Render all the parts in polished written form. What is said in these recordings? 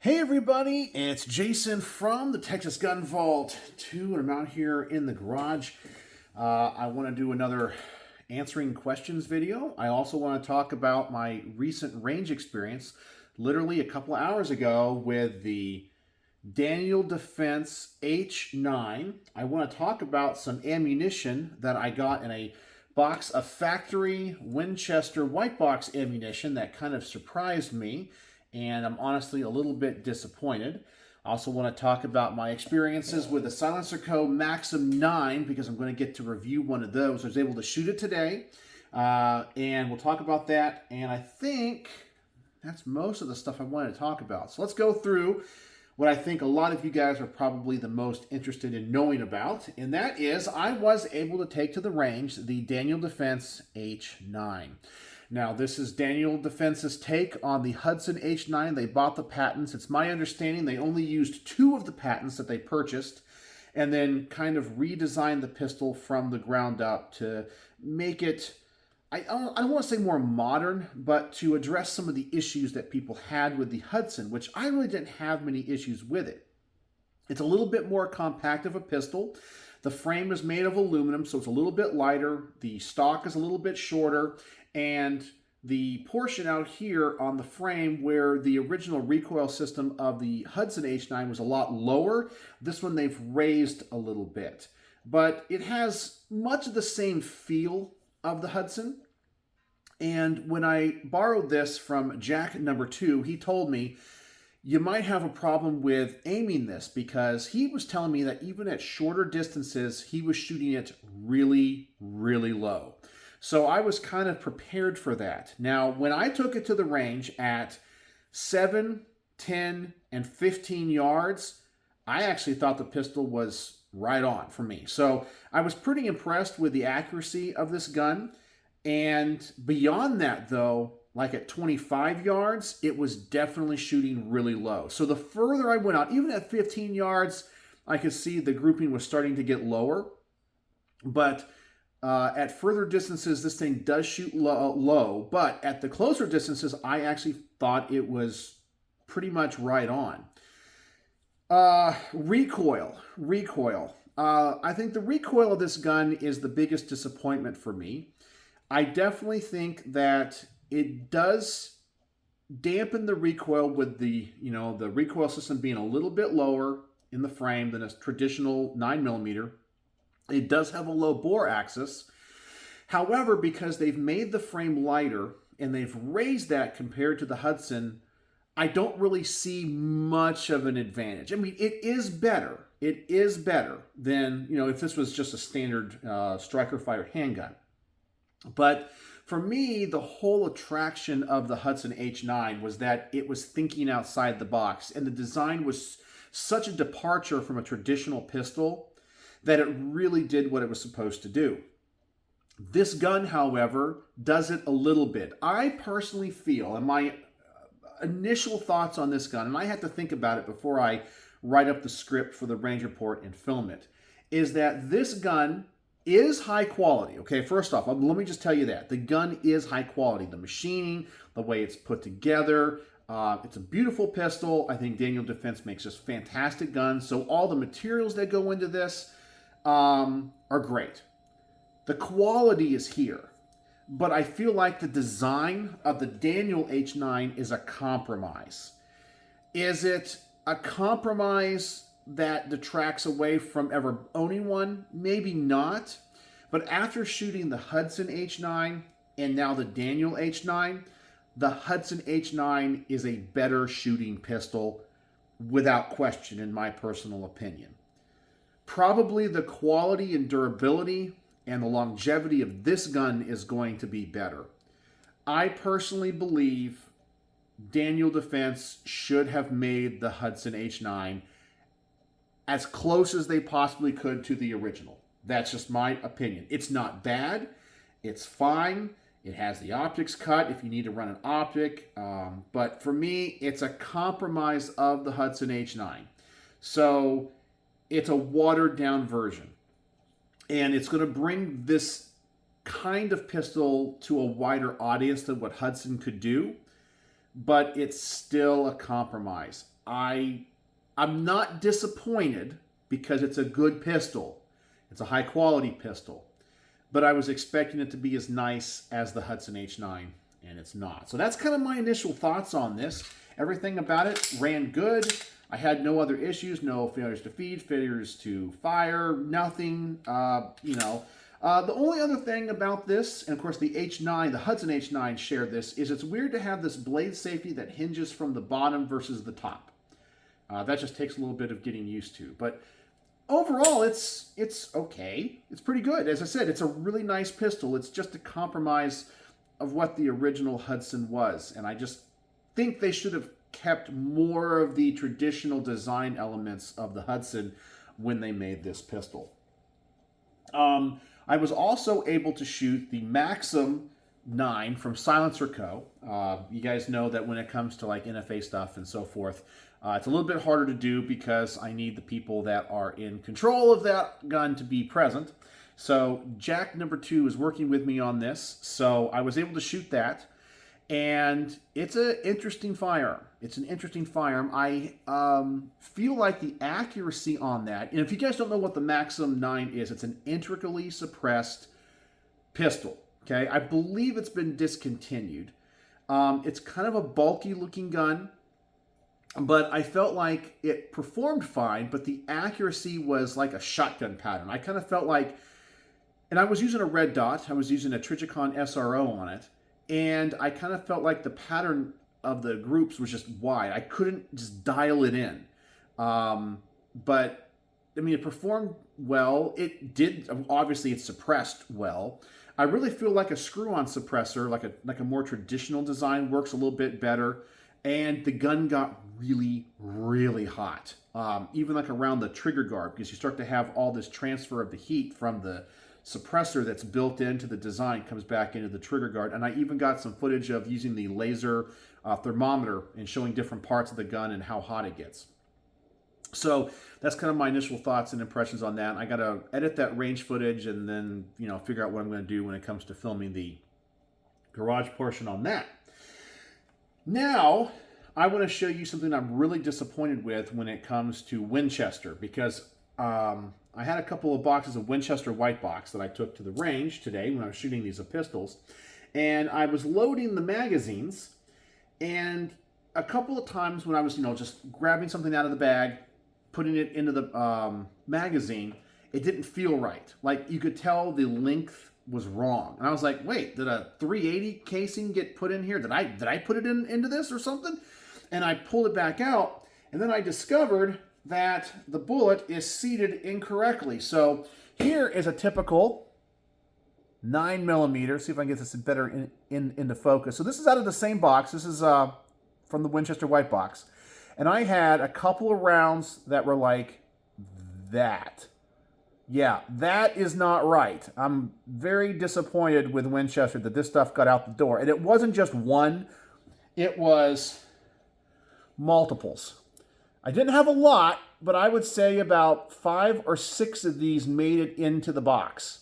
Hey everybody, it's Jason from the Texas Gun Vault 2, and I'm out here in the garage. I want to do another answering questions video. I also want to talk about my recent range experience, literally a couple of hours ago with the Daniel Defense H9. I want to talk about some ammunition that I got in a box of factory Winchester White Box ammunition that kind of surprised me, and I'm honestly a little bit disappointed. I also want to talk about my experiences with the SilencerCo Maxim 9 because I'm going to get to review one of those. I was able to shoot it today, and we'll talk about that. And I think that's most of the stuff I wanted to talk about. So let's go through what I think a lot of you guys are probably the most interested in knowing about, and that is I was able to take to the range the Daniel Defense H9. Now, this is Daniel Defense's take on the Hudson H9. They bought the patents. It's my understanding they only used 2 of the patents that they purchased and then kind of redesigned the pistol from the ground up to make it, I don't want to say more modern, but to address some of the issues that people had with the Hudson, which I really didn't have many issues with it. It's a little bit more compact of a pistol. The frame is made of aluminum, so it's a little bit lighter. The stock is a little bit shorter, and the portion out here on the frame where the original recoil system of the Hudson H9 was a lot lower, this one they've raised a little bit. But it has much of the same feel of the Hudson. And when I borrowed this from Jack number 2, he told me, you might have a problem with aiming this, because he was telling me that even at shorter distances, he was shooting it really, really low. So I was kind of prepared for that. Now, when I took it to the range at 7, 10, and 15 yards, I actually thought the pistol was right on for me. So I was pretty impressed with the accuracy of this gun. And beyond that, though, like at 25 yards, it was definitely shooting really low. So the further I went out, even at 15 yards, I could see the grouping was starting to get lower. But at further distances, this thing does shoot low. But at the closer distances, I actually thought it was pretty much right on. Recoil. I think the recoil of this gun is the biggest disappointment for me. I definitely think that it does dampen the recoil with the recoil system being a little bit lower in the frame than a traditional 9mm. It does have a low bore axis. However, because they've made the frame lighter and they've raised that compared to the Hudson, I don't really see much of an advantage. I mean, it is better. It is better than, if this was just a standard striker fire handgun. But for me, the whole attraction of the Hudson H9 was that it was thinking outside the box, and the design was such a departure from a traditional pistol that it really did what it was supposed to do. This gun, however, does it a little bit. I personally feel, and my initial thoughts on this gun, and I had to think about it before I write up the script for the range report and film it, is that this gun is high quality. Okay, first off, let me just tell you that. The gun is high quality. The machining, the way it's put together, it's a beautiful pistol. I think Daniel Defense makes just fantastic guns. So all the materials that go into this are great. The quality is here. But I feel like the design of the Daniel H9 is a compromise. Is it a compromise that detracts away from ever owning one? Maybe not. But after shooting the Hudson H9 and now the Daniel H9, the Hudson H9 is a better shooting pistol without question, in my personal opinion. Probably the quality and durability and the longevity of this gun is going to be better. I personally believe Daniel Defense should have made the Hudson H9 as close as they possibly could to the original. That's just my opinion. It's not bad. It's fine. It has the optics cut if you need to run an optic. But for me, it's a compromise of the Hudson H9. So it's a watered down version. And it's going to bring this kind of pistol to a wider audience than what Hudson could do. but it's still a compromise. I'm not disappointed because it's a good pistol. It's a high quality pistol. But I was expecting it to be as nice as the Hudson H9, and it's not. So that's kind of my initial thoughts on this. Everything about it ran good. I had no other issues, no failures to feed, failures to fire, nothing, The only other thing about this, and of course the H9, the Hudson H9 shared this, is it's weird to have this blade safety that hinges from the bottom versus the top. That just takes a little bit of getting used to. But overall, it's okay. It's pretty good. As I said, it's a really nice pistol. It's just a compromise of what the original Hudson was. And I just think they should have kept more of the traditional design elements of the Hudson when they made this pistol. I was also able to shoot the Maxim 9 from SilencerCo. You guys know that when it comes to like NFA stuff and so forth, it's a little bit harder to do because I need the people that are in control of that gun to be present. So Jack number 2 is working with me on this, so I was able to shoot that. And it's an interesting firearm. It's an interesting firearm. I feel like the accuracy on that, and if you guys don't know what the Maxim 9 is, it's an intricately suppressed pistol. Okay, I believe it's been discontinued. It's kind of a bulky looking gun, but I felt like it performed fine, but the accuracy was like a shotgun pattern. I kind of felt like, and I was using a red dot. I was using a Trigicon SRO on it. And I kind of felt like the pattern of the groups was just wide. I couldn't just dial it in. But, I mean, it performed well. It did, obviously it suppressed well. I really feel like a screw-on suppressor, like a more traditional design, works a little bit better. And the gun got really, really hot. Even like around the trigger guard, because you start to have all this transfer of the heat from the suppressor that's built into the design comes back into the trigger guard. And I even got some footage of using the laser thermometer and showing different parts of the gun and how hot it gets. So that's kind of my initial thoughts and impressions on that. I got to edit that range footage and then, figure out what I'm going to do when it comes to filming the garage portion on that. Now, I want to show you something I'm really disappointed with when it comes to Winchester, because I had a couple of boxes of Winchester White Box that I took to the range today when I was shooting these pistols. And I was loading the magazines, and a couple of times when I was, just grabbing something out of the bag, putting it into the magazine, it didn't feel right. Like, you could tell the length was wrong. And I was like, wait, did a 380 casing get put in here? Did I put it into this or something? And I pulled it back out, and then I discovered that the bullet is seated incorrectly. So here is a typical 9mm. See if I can get this better into focus. So this is out of the same box. This is from the Winchester White Box. And I had a couple of rounds that were like that. Yeah, that is not right. I'm very disappointed with Winchester that this stuff got out the door. And it wasn't just one, it was multiples. I didn't have a lot, but I would say about 5 or 6 of these made it into the box.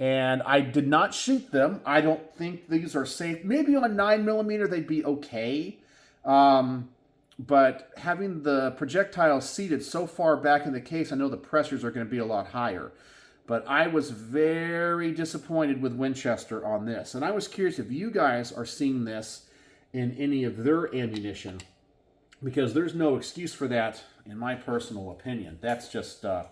And I did not shoot them. I don't think these are safe. Maybe on a 9mm they'd be okay. But having the projectile seated so far back in the case, I know the pressures are going to be a lot higher. But I was very disappointed with Winchester on this. And I was curious if you guys are seeing this in any of their ammunition, because there's no excuse for that, in my personal opinion. That's just bad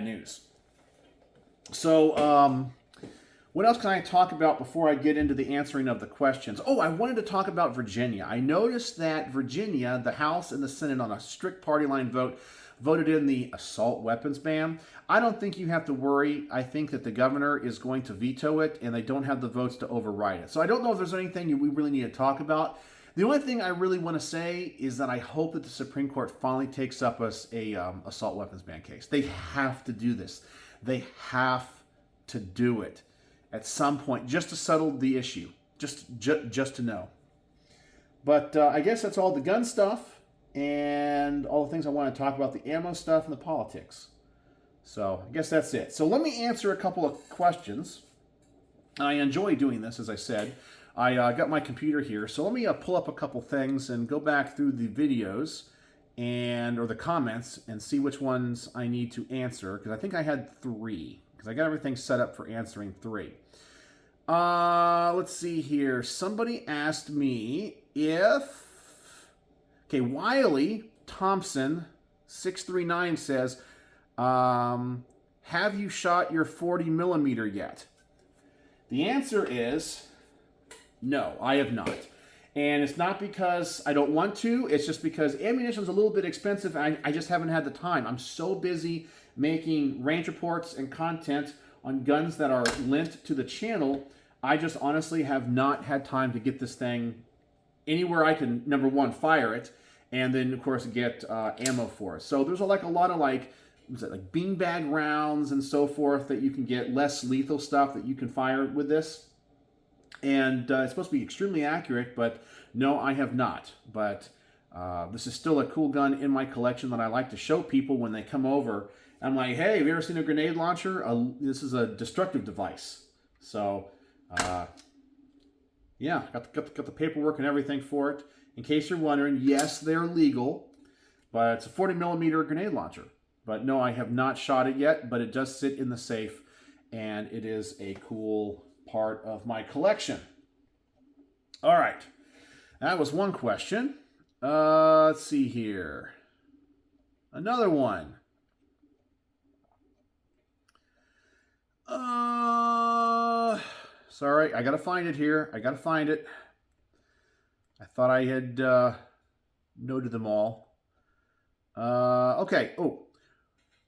news. So, what else can I talk about before I get into the answering of the questions? Oh, I wanted to talk about Virginia. I noticed that Virginia, the House and the Senate on a strict party line vote, voted in the assault weapons ban. I don't think you have to worry. I think that the governor is going to veto it, and they don't have the votes to override it. So I don't know if there's anything we really need to talk about. The only thing I really want to say is that I hope that the Supreme Court finally takes up a assault weapons ban case. They have to do this. They have to do it at some point, just to settle the issue, just to know. But I guess that's all the gun stuff and all the things I want to talk about, the ammo stuff and the politics. So I guess that's it. So let me answer a couple of questions. I enjoy doing this, as I said. I got my computer here, so let me pull up a couple things and go back through the videos or the comments and see which ones I need to answer, because I think I had 3, because I got everything set up for answering 3. Let's see here. Somebody asked me if... Okay, Wiley Thompson 639 says, have you shot your 40 millimeter yet? The answer is no, I have not. And it's not because I don't want to, it's just because ammunition is a little bit expensive and I just haven't had the time. I'm so busy making range reports and content on guns that are linked to the channel. I just honestly have not had time to get this thing anywhere I can, number one, fire it, and then of course get ammo for it. So there's a lot of like beanbag rounds and so forth that you can get, less lethal stuff that you can fire with this. And it's supposed to be extremely accurate, but no, I have not. But this is still a cool gun in my collection that I like to show people when they come over. I'm like, hey, have you ever seen a grenade launcher? This is a destructive device. So, yeah, got the paperwork and everything for it. In case you're wondering, yes, they're legal, but it's a 40 millimeter grenade launcher. But no, I have not shot it yet, but it does sit in the safe, and it is a cool part of my collection. All right, that was one question. Let's see here. Another one. Sorry, I gotta find it here. I gotta find it. I thought I had noted them all. Okay. Oh,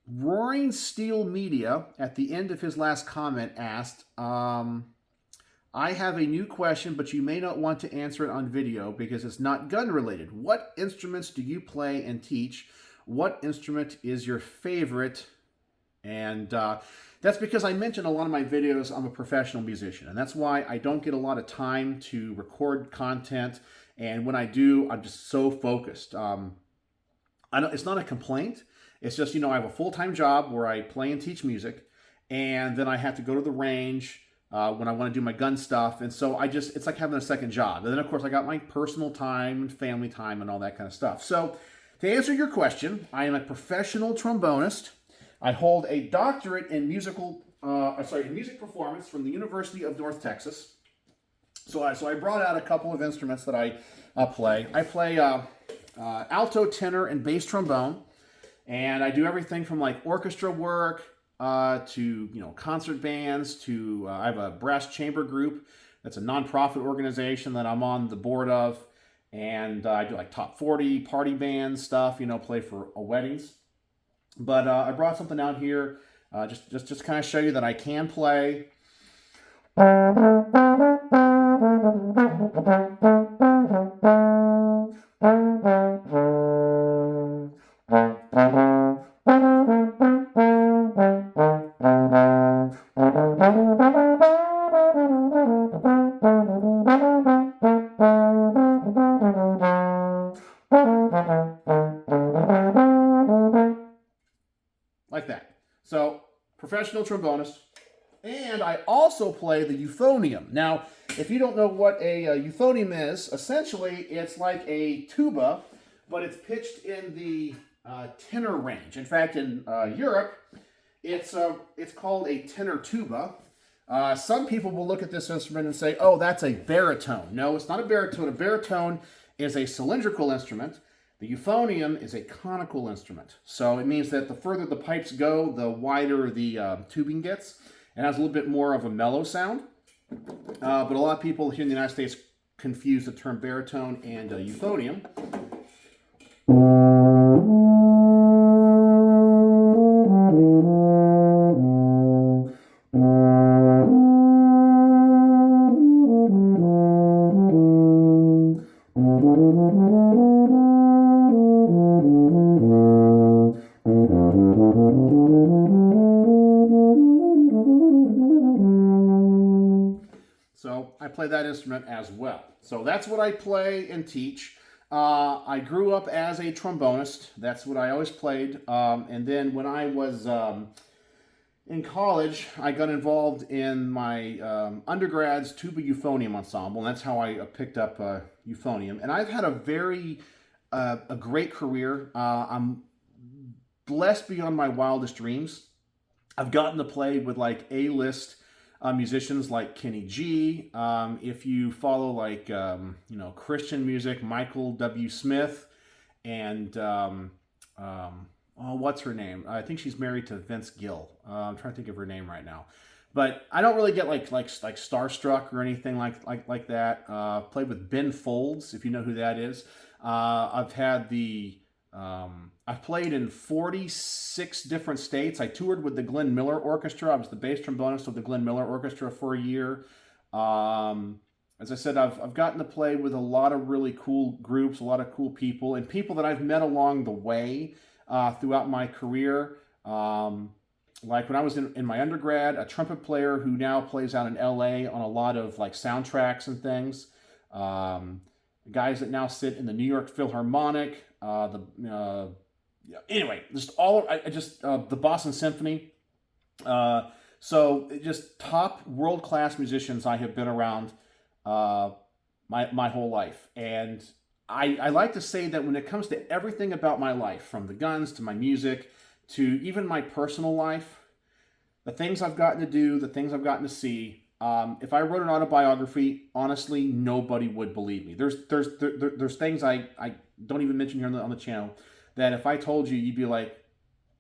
Roaring Steel Media at the end of his last comment asked, I have a new question, but you may not want to answer it on video because it's not gun related. What instruments do you play and teach? What instrument is your favorite? And that's because I mentioned a lot of my videos, I'm a professional musician, and that's why I don't get a lot of time to record content. And when I do, I'm just so focused. It's not a complaint. It's just, I have a full-time job where I play and teach music, and then I have to go to the range when I want to do my gun stuff. And so it's like having a second job. And then, of course, I got my personal time and family time and all that kind of stuff. So to answer your question, I am a professional trombonist. I hold a doctorate in music performance from the University of North Texas. So I brought out a couple of instruments that I play. I play alto, tenor, and bass trombone. And I do everything from like orchestra work to concert bands to I have a brass chamber group that's a nonprofit organization that I'm on the board of, and I do like top 40 party band stuff, play for weddings. But I brought something out here just kind of show you that I can play. Like that. So, professional trombonist. And I also play the euphonium. Now, if you don't know what a euphonium is, essentially it's like a tuba, but it's pitched in the tenor range. In fact, in Europe, it's called a tenor tuba. Some people will look at this instrument and say, oh, that's a baritone. No, it's not a baritone. A baritone is a cylindrical instrument. The euphonium is a conical instrument. So it means that the further the pipes go, the wider the tubing gets. It has a little bit more of a mellow sound. But a lot of people here in the United States confuse the term baritone and euphonium. So I play that instrument as well. So that's what I play and teach. I grew up as a trombonist. That's what I always played. And then when I was In college, I got involved in my undergrad's tuba euphonium ensemble, and that's how I picked up euphonium. And I've had a great career. I'm blessed beyond my wildest dreams. I've gotten to play with like A-list musicians like Kenny G. If you follow like Christian music, Michael W. Smith, and what's her name? I think she's married to Vince Gill. I'm trying to think of her name right now, but I don't really get like starstruck or anything like that. Played with Ben Folds, if you know who that is. I've played in 46 different states. I toured with the Glenn Miller Orchestra. I was the bass trombonist of the Glenn Miller Orchestra for a year. As I said, I've gotten to play with a lot of really cool groups, a lot of cool people, and people that I've met along the way throughout my career. Like when I was in my undergrad, a trumpet player who now plays out in LA on a lot of like soundtracks and things. Guys that now sit in the New York Philharmonic. Anyway, the Boston Symphony. So just top world-class musicians I have been around my whole life. And I like to say that when it comes to everything about my life, from the guns to my music to even my personal life, the things I've gotten to do, the things I've gotten to see, if I wrote an autobiography, honestly, nobody would believe me. There's things I don't even mention here on the channel that if I told you, you'd be like,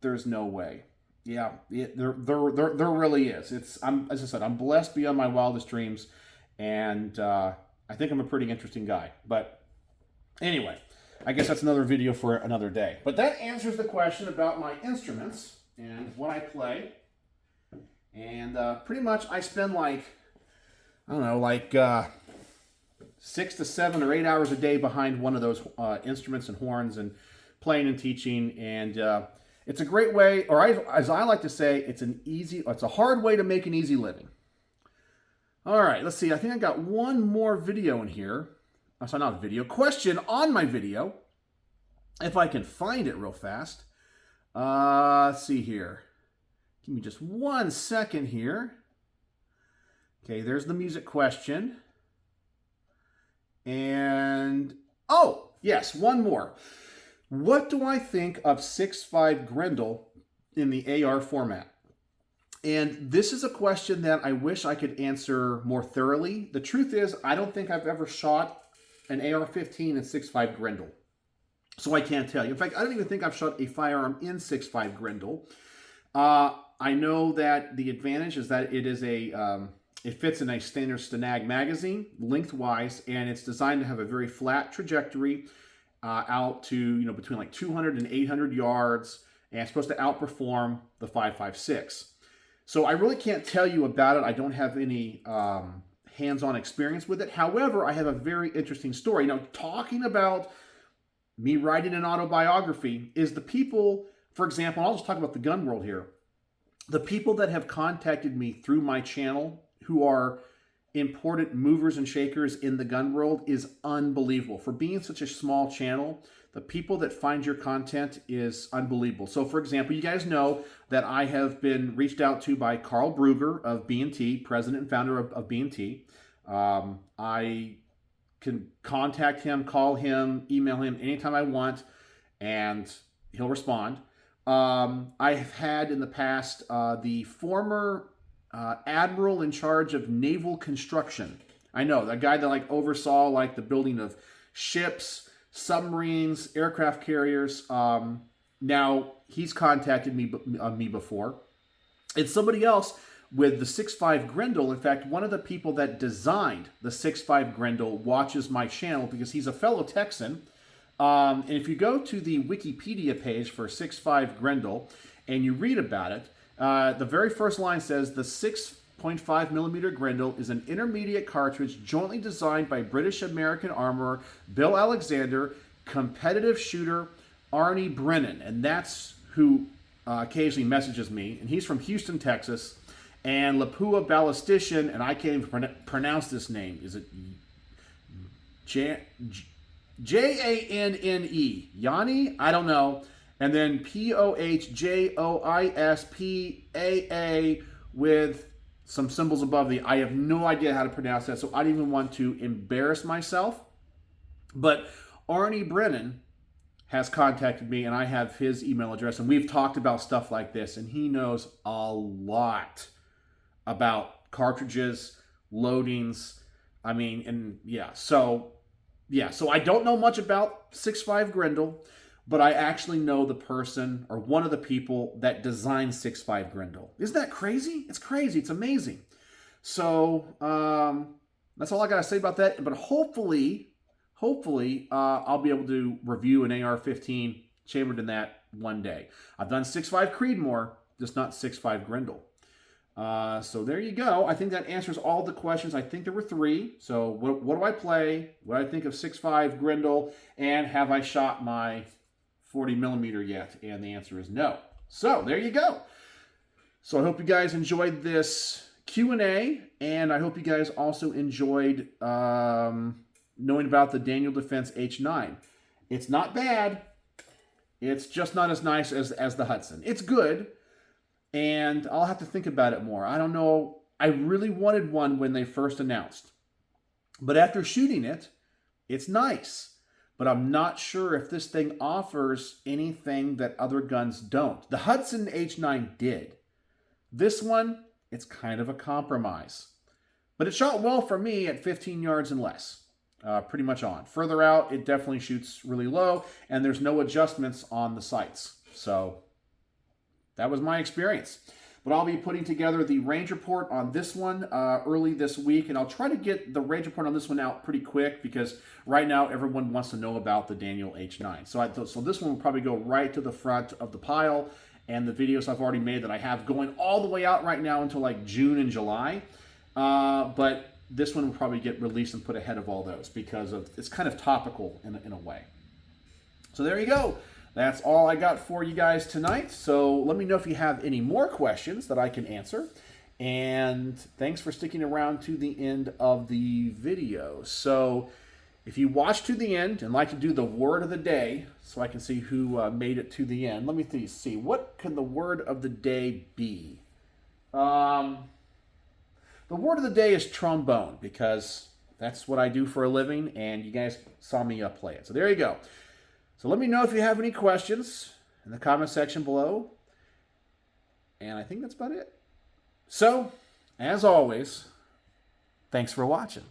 there's no way. Yeah, there really is. As I said, I'm blessed beyond my wildest dreams, and I think I'm a pretty interesting guy. But anyway, I guess that's another video for another day. But that answers the question about my instruments and what I play. And pretty much I spend like 6 to 7 or 8 hours a day behind one of those instruments and horns and playing and teaching. And it's a great way, or as I like to say, it's a hard way to make an easy living. All right, let's see. I think I got one more video in here. Oh, sorry, not a video. Question on my video. If I can find it real fast. Let's see here. Give me just 1 second here. Okay, there's the music question. And, oh, yes, one more. What do I think of 6.5 Grendel in the AR format? And this is a question that I wish I could answer more thoroughly. The truth is, I don't think I've ever shot an AR-15 in 6.5 Grendel. So I can't tell you. In fact, I don't even think I've shot a firearm in 6.5 Grendel. I know that the advantage is that it fits in a standard Stanag magazine lengthwise, and it's designed to have a very flat trajectory out to between like 200 and 800 yards, and it's supposed to outperform the 5.56. So I really can't tell you about it. I don't have any hands-on experience with it. However, I have a very interesting story. Now, talking about me writing an autobiography is the people, for example, I'll just talk about the gun world here. The people that have contacted me through my channel who are important movers and shakers in the gun world is unbelievable. For being such a small channel, the people that find your content is unbelievable. So, for example, you guys know that I have been reached out to by Carl Bruger of B&T, president and founder of B&T. I can contact him, call him, email him anytime I want, and he'll respond. I have had in the past the former admiral in charge of naval construction. I know, the guy that like oversaw like the building of ships, submarines, aircraft carriers. Now he's contacted me before. It's somebody else with the 6.5 Grendel. In fact, one of the people that designed the 6.5 Grendel watches my channel because he's a fellow Texan. And if you go to the Wikipedia page for 6.5 Grendel and you read about it, the very first line says the 6.5 millimeter Grendel is an intermediate cartridge jointly designed by British-American armorer Bill Alexander, competitive shooter Arnie Brennan. And that's who occasionally messages me. And he's from Houston, Texas. And Lapua ballistician, and I can't even pronounce this name. Is it J-A-N-N-E? Yanni? I don't know. and then Pohjoispaa with some symbols above the. I have no idea how to pronounce that, so I don't even want to embarrass myself. But Arnie Brennan has contacted me, and I have his email address, and we've talked about stuff like this, and he knows a lot about cartridges, loadings. I mean, and so I don't know much about 6.5 Grendel, but I actually know the person or one of the people that designed 6.5 Grendel. Isn't that crazy? It's crazy. It's amazing. So that's all I got to say about that. But hopefully, I'll be able to review an AR-15 chambered in that one day. I've done 6.5 Creedmoor, just not 6.5 Grendel. So there you go. I think that answers all the questions. I think there were 3. So what do I play? What do I think of 6.5 Grendel? And have I shot my 40 millimeter yet? And the answer is no. So there you go. So I hope you guys enjoyed this Q&A, and I hope you guys also enjoyed knowing about the Daniel Defense H9. It's not bad. It's just not as nice as the Hudson. It's good, and I'll have to think about it more. I don't know. I really wanted one when they first announced, but after shooting it, it's nice. But I'm not sure if this thing offers anything that other guns don't. The Hudson H9 did. This one, it's kind of a compromise. But it shot well for me at 15 yards and less. Pretty much on. Further out, it definitely shoots really low, and there's no adjustments on the sights. So that was my experience. But I'll be putting together the range report on this one early this week, and I'll try to get the range report on this one out pretty quick because right now everyone wants to know about the Daniel H9. So this one will probably go right to the front of the pile, and the videos I've already made that I have going all the way out right now until like June and July. But this one will probably get released and put ahead of all those because it's kind of topical in a way. So there you go. That's all I got for you guys tonight. So let me know if you have any more questions that I can answer. And thanks for sticking around to the end of the video. So if you watch to the end and like to do the word of the day, so I can see who made it to the end, let me see. What can the word of the day be? The word of the day is trombone, because that's what I do for a living, and you guys saw me play it. So there you go. So let me know if you have any questions in the comment section below. And I think that's about it. So, as always, thanks for watching.